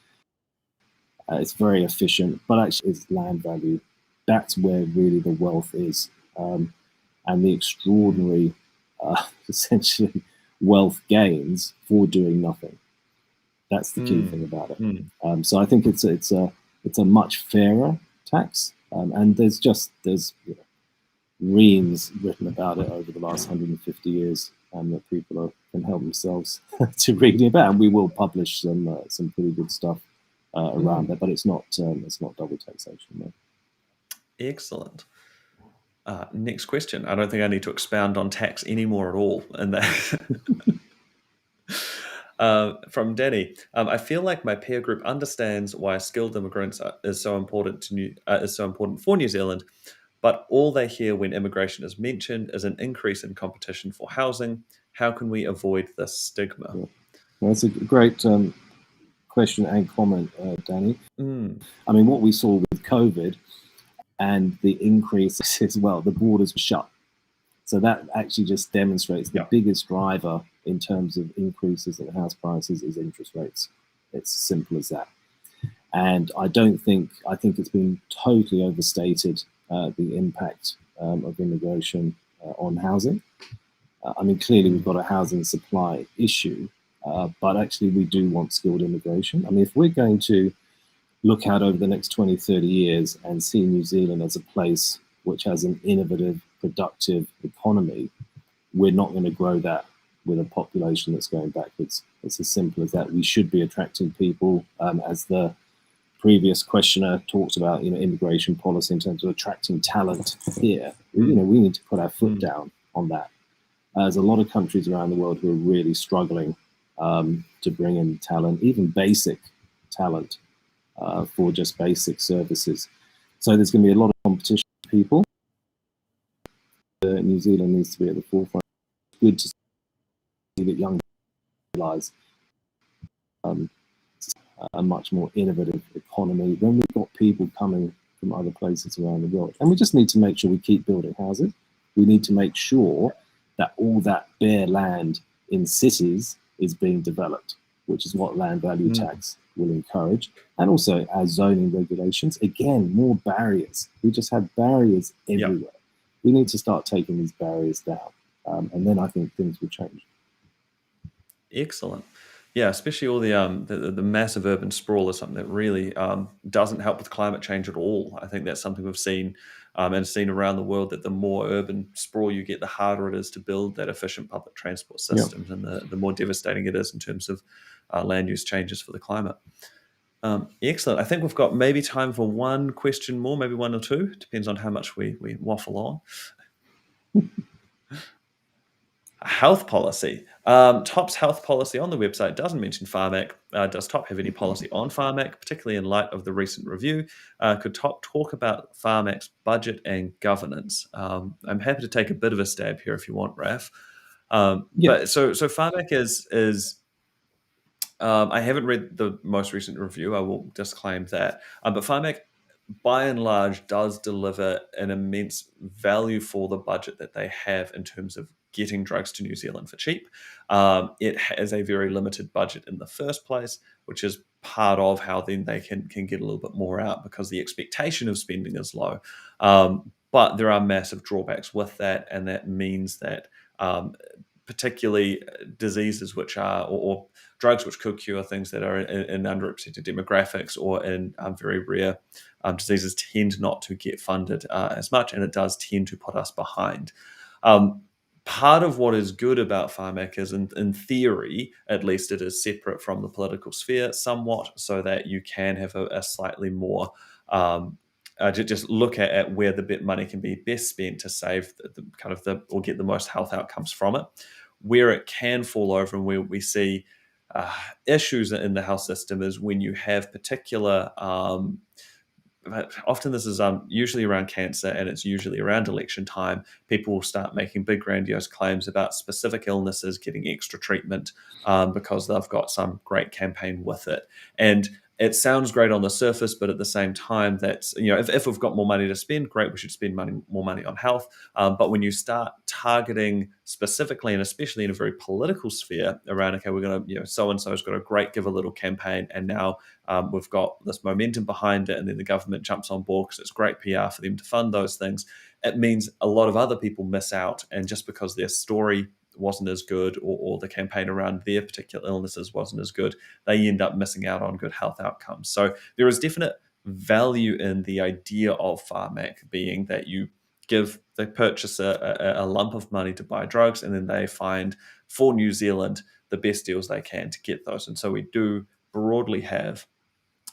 It's very efficient, but actually it's land value. That's where really the wealth is. And the extraordinary, essentially, wealth gains for doing nothing. That's the key thing about it. So I think it's a much fairer tax, and there's reams written about it over the last 150 years, that people can help themselves to reading about. And we will publish some pretty good stuff around that, but it's not double taxation. No. Excellent. Next question. I don't think I need to expound on tax anymore at all. And from Danny, I feel like my peer group understands why skilled immigrants is so important for New Zealand, but all they hear when immigration is mentioned is an increase in competition for housing. How can we avoid this stigma? Well, that's a great question and comment, Danny. I mean, what we saw with COVID and the increase as well, the borders were shut. So that actually just demonstrates the biggest driver in terms of increases in house prices is interest rates. It's as simple as that. And I think it's been totally overstated, the impact of immigration on housing. I mean, clearly we've got a housing supply issue, but actually we do want skilled immigration. I mean, if we're going to look out over the next 20, 30 years and see New Zealand as a place which has an innovative, productive economy, we're not going to grow that with a population that's going backwards. It's as simple as that. We should be attracting people, as the previous questioner talked about, immigration policy in terms of attracting talent here. We need to put our foot down on that. There's a lot of countries around the world who are really struggling to bring in talent, even basic talent, for just basic services. So there's going to be a lot of competition for people. New Zealand needs to be at the forefront. It's good to see that young people realize a much more innovative economy, when we've got people coming from other places around the world. And we just need to make sure we keep building houses. We need to make sure that all that bare land in cities is being developed, which is what land value tax will encourage. And also our zoning regulations, again, more barriers. We just have barriers everywhere. Yep. We need to start taking these barriers down. And then I think things will change. Excellent. Yeah, especially all the massive urban sprawl is something that really doesn't help with climate change at all. I think that's something we've seen and seen around the world, that the more urban sprawl you get, the harder it is to build that efficient public transport systems, and the more devastating it is in terms of land use changes for the climate. Excellent. I think we've got maybe time for one question more, maybe one or two. Depends on how much we waffle on. Health policy. TOP's health policy on the website doesn't mention Pharmac. Does TOP have any policy on Pharmac, particularly in light of the recent review? Could TOP talk about Pharmac's budget and governance? I'm happy to take a bit of a stab here if you want, Raf. But so Pharmac is I haven't read the most recent review, I will disclaim that. But Pharmac, by and large, does deliver an immense value for the budget that they have in terms of getting drugs to New Zealand for cheap. It has a very limited budget in the first place, which is part of how then they can get a little bit more out, because the expectation of spending is low. But there are massive drawbacks with that, and that means that particularly diseases which are, or drugs which could cure things that are in underrepresented demographics or in very rare diseases, tend not to get funded as much, and it does tend to put us behind. Part of what is good about Pharmac is, in theory, at least, it is separate from the political sphere somewhat, so that you can have a slightly more just look at where the money can be best spent to save or get the most health outcomes from it. Where it can fall over and where we see issues in the health system is when you have particular often this is usually around cancer, and it's usually around election time. People will start making big grandiose claims about specific illnesses getting extra treatment because they've got some great campaign with it. And it sounds great on the surface, but at the same time, that's, if we've got more money to spend, great, we should spend more money on health. But when you start targeting specifically, and especially in a very political sphere, around, okay, we're going to, so-and-so's got a great Give a Little campaign, and now we've got this momentum behind it, and then the government jumps on board because it's great PR for them to fund those things. It means a lot of other people miss out, and just because their story wasn't as good, or the campaign around their particular illnesses wasn't as good, they end up missing out on good health outcomes. So there is definite value in the idea of Pharmac being that you give the purchaser a lump of money to buy drugs, and then they find for New Zealand the best deals they can to get those. And so we do broadly have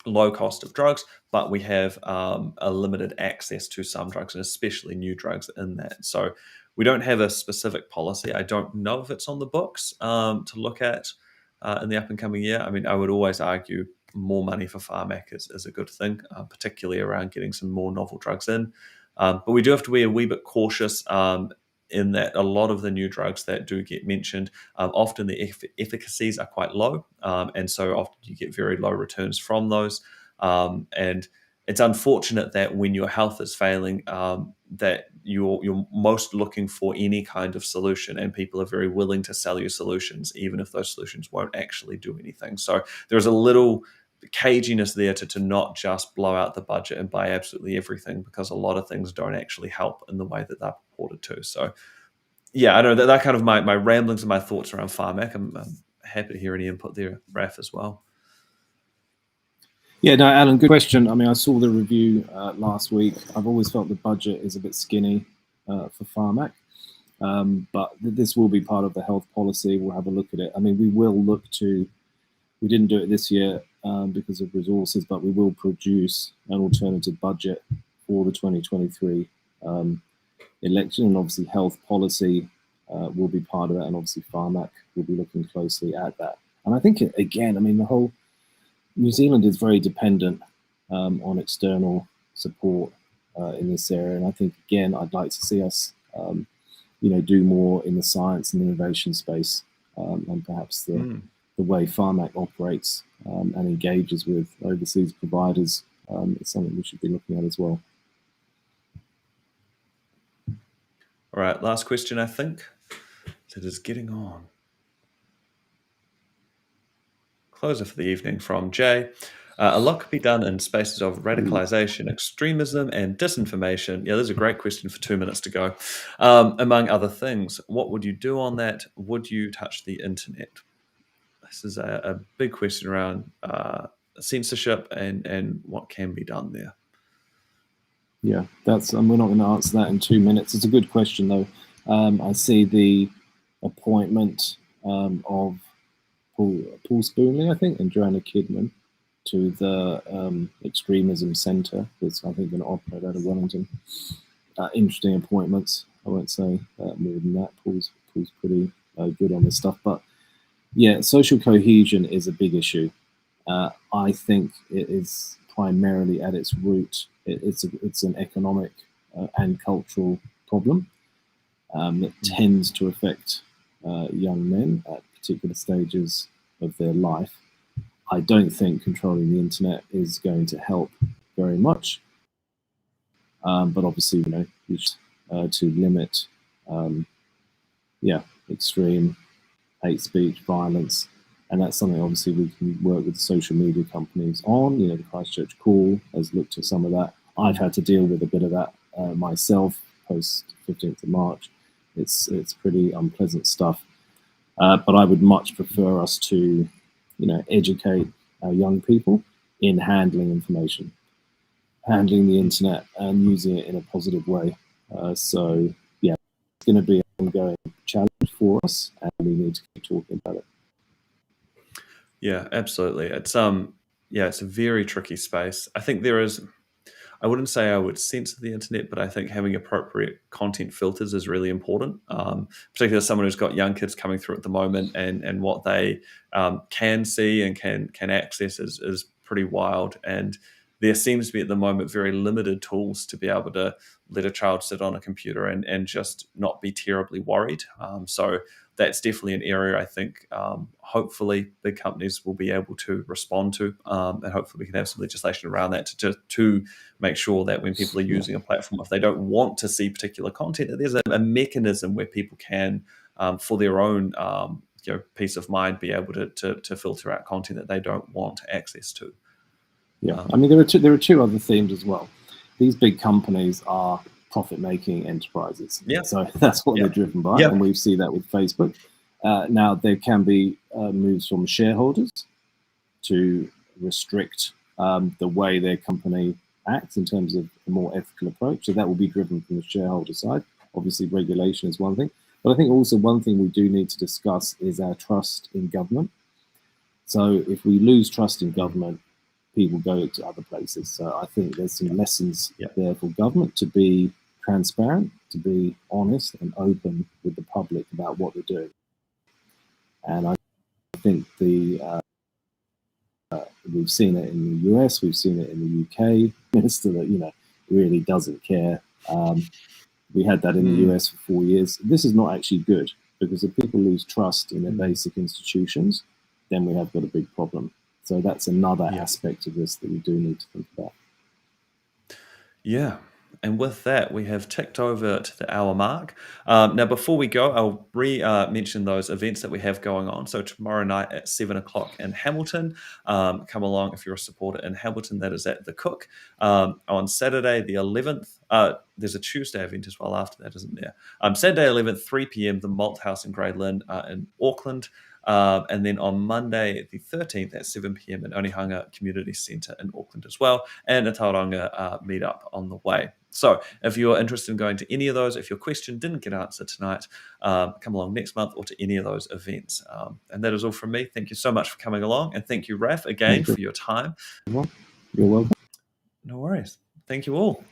low cost of drugs, but we have a limited access to some drugs, and especially new drugs in that. So we don't have a specific policy. I don't know if it's on the books to look at in the up and coming year. I mean, I would always argue more money for Pharmac is a good thing, particularly around getting some more novel drugs in. But we do have to be a wee bit cautious in that a lot of the new drugs that do get mentioned, often the efficacies are quite low. And so often you get very low returns from those. And it's unfortunate that when your health is failing, that you're most looking for any kind of solution, and people are very willing to sell you solutions, even if those solutions won't actually do anything. So there's a little caginess there to not just blow out the budget and buy absolutely everything, because a lot of things don't actually help in the way that they're purported to. So yeah, I know that kind of my ramblings and my thoughts around Pharmac. I'm happy to hear any input there, Raf, as well. Yeah, no, Alan, good question. I mean, I saw the review last week. I've always felt the budget is a bit skinny for Pharmac, but this will be part of the health policy. We'll have a look at it. I mean, we will look to, we didn't do it this year because of resources, but we will produce an alternative budget for the 2023 election, and obviously health policy will be part of that, and obviously Pharmac will be looking closely at that. And I think, again, I mean, the whole New Zealand is very dependent on external support in this area, and I think, again, I'd like to see us, do more in the science and innovation space, and perhaps the the way Pharmac operates and engages with overseas providers is something we should be looking at as well. All right, last question, I think. It is getting on. Closer for the evening from Jay. A lot could be done in spaces of radicalisation, extremism, and disinformation. Yeah, there's a great question for 2 minutes to go. Among other things, what would you do on that? Would you touch the internet? This is a big question around censorship and what can be done there. Yeah, that's we're not going to answer that in 2 minutes. It's a good question, though. I see the appointment of Paul Spoonley, I think, and Joanna Kidman to the Extremism Centre. That's, I think, going to operate out of Wellington. Interesting appointments. I won't say more than that. Paul's pretty good on this stuff. But yeah, social cohesion is a big issue. I think it is primarily at its root. It's an economic and cultural problem that tends to affect young men at particular stages of their life. I don't think controlling the internet is going to help very much, but obviously, to limit, extreme hate speech, violence, and that's something obviously we can work with the social media companies on. The Christchurch Call has looked at some of that. I've had to deal with a bit of that myself post 15th of March. It's pretty unpleasant stuff. But I would much prefer us to, educate our young people in handling information, handling the internet, and using it in a positive way. So yeah, it's going to be an ongoing challenge for us, and we need to keep talking about it. Yeah, absolutely. It's it's a very tricky space. I think I wouldn't say I would censor the internet, but I think having appropriate content filters is really important, particularly as someone who's got young kids coming through at the moment, and what they can see and can access is pretty wild. And there seems to be at the moment very limited tools to be able to let a child sit on a computer and just not be terribly worried. So that's definitely an area I think hopefully big companies will be able to respond to, and hopefully we can have some legislation around that to make sure that when people are using a platform, if they don't want to see particular content, that there's a mechanism where people can, for their own peace of mind, be able to filter out content that they don't want access to. Yeah, I mean, there are two other themes as well. These big companies are profit-making enterprises. Yeah. So that's what they're driven by, and we see that with Facebook. Now, there can be moves from shareholders to restrict the way their company acts in terms of a more ethical approach. So that will be driven from the shareholder side. Obviously, regulation is one thing. But I think also one thing we do need to discuss is our trust in government. So if we lose trust in government, people go to other places. So I think there's some lessons there for government to be transparent, to be honest and open with the public about what they're doing. And I think we've seen it in the US, we've seen it in the UK. Minister that really doesn't care. We had that in the US for 4 years. This is not actually good, because if people lose trust in their basic institutions, then we have got a big problem. So that's another aspect of this that we do need to think about. Yeah. And with that, we have ticked over to the hour mark. Now, before we go, I'll mention those events that we have going on. So tomorrow night at 7 o'clock in Hamilton, come along if you're a supporter in Hamilton. That is at the Cook. On Saturday, the 11th, there's a Tuesday event as well after that, isn't there? Saturday 11th, 3 p.m, the Malt House in Grey Lynn in Auckland. And then on Monday, the 13th at 7 p.m. in Onehunga Community Centre in Auckland as well, and a Tauranga meetup on the way. So if you're interested in going to any of those, if your question didn't get answered tonight, come along next month or to any of those events. And that is all from me. Thank you so much for coming along. And thank you, Raf, again for your time. You're welcome. No worries. Thank you all.